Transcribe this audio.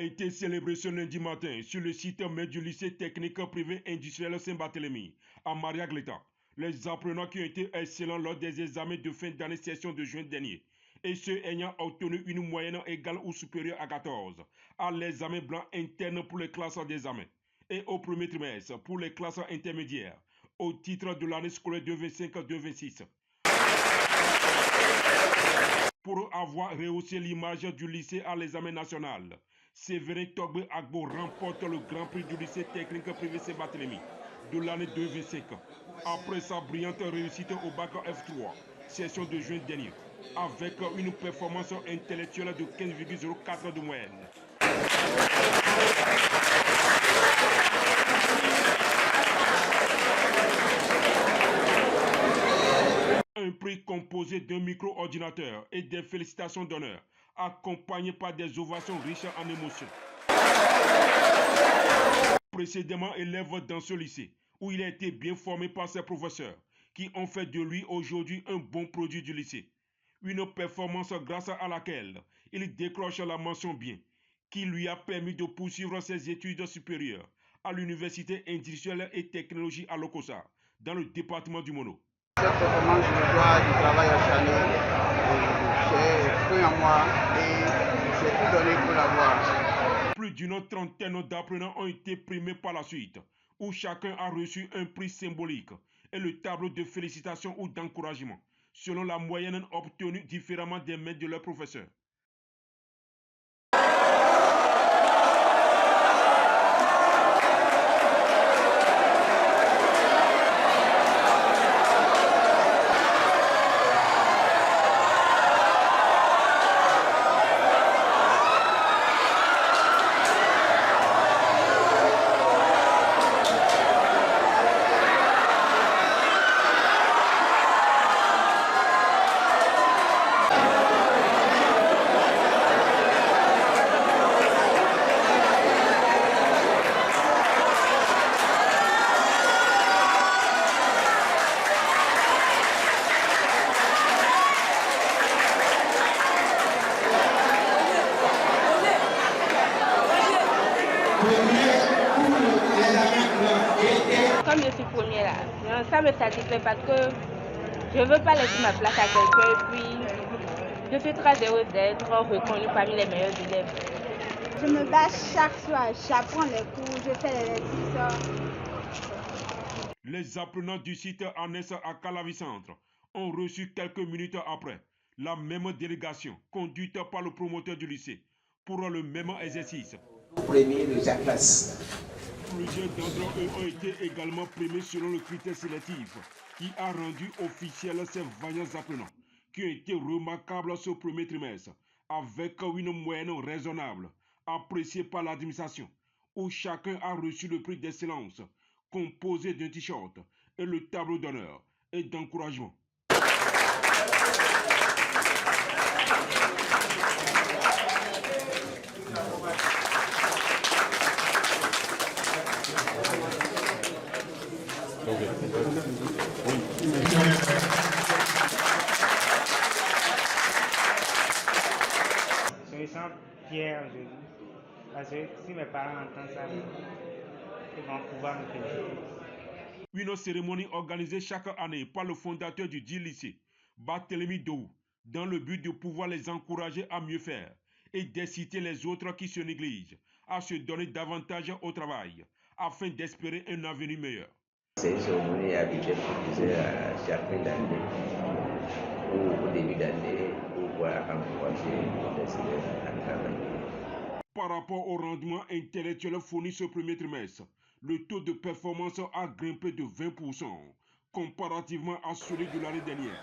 a été célébré ce lundi matin sur le site même du lycée technique privé industriel Saint-Barthélemy, à Maria-Gleta. Les apprenants qui ont été excellents lors des examens de fin d'année session de juin dernier, et ceux ayant obtenu une moyenne égale ou supérieure à 14, à l'examen blanc interne pour les classes d'examen, et au premier trimestre pour les classes intermédiaires, au titre de l'année scolaire 2025-2026. Pour avoir rehaussé l'image du lycée à l'examen national, Séverin Togbe Agbo remporte le Grand Prix du lycée technique privé Saint-Barthélemy de l'année 2025 après sa brillante réussite au bac F3, session de juin dernier, avec une performance intellectuelle de 15,04 de moyenne. Un prix composé d'un micro-ordinateur et des félicitations d'honneur, accompagné par des ovations riches en émotions. Précédemment élève dans ce lycée, où il a été bien formé par ses professeurs, qui ont fait de lui aujourd'hui un bon produit du lycée. Une performance grâce à laquelle il décroche la mention bien, qui lui a permis de poursuivre ses études supérieures à l'Université industrielle et technologie à Lokossa, dans le département du Mono. Cette performance, je dois du travail acharné. J'ai cru en moi et j'ai tout donné pour l'avoir. Plus d'une trentaine d'apprenants ont été primés par la suite, où chacun a reçu un prix symbolique et le tableau de félicitations ou d'encouragement, selon la moyenne obtenue différemment des mains de leurs professeurs. Comme je suis première là, ça me satisfait parce que je ne veux pas laisser ma place à quelqu'un et puis je suis très heureuse d'être reconnue parmi les meilleurs élèves. Je me bats chaque soir, j'apprends les cours, je fais les exercices. Les apprenants du site annexe à Calavi Centre ont reçu quelques minutes après la même délégation conduite par le promoteur du lycée pour le même exercice. Premier de chaque classe. Plusieurs d'entre eux ont été également primés selon le critère sélectif qui a rendu officiel ces vaillants apprenants qui ont été remarquables ce premier trimestre avec une moyenne raisonnable appréciée par l'administration où chacun a reçu le prix d'excellence composé d'un t-shirt et le tableau d'honneur et d'encouragement. Je me sens fier aujourd'hui. Parce que si mes parents entendent ça, ils vont pouvoir me féliciter. Une cérémonie organisée chaque année par le fondateur du dit lycée, Barthélemy Dou, dans le but de pouvoir les encourager à mieux faire et d'inciter les autres qui se négligent à se donner davantage au travail afin d'espérer un avenir meilleur. C'est une cérémonie habituelle qu'on faisait à chaque fin d'année ou au début d'année pour pouvoir encourager les élèves à travailler. Par rapport au rendement intellectuel fourni ce premier trimestre, le taux de performance a grimpé de 20% comparativement à celui de l'année dernière.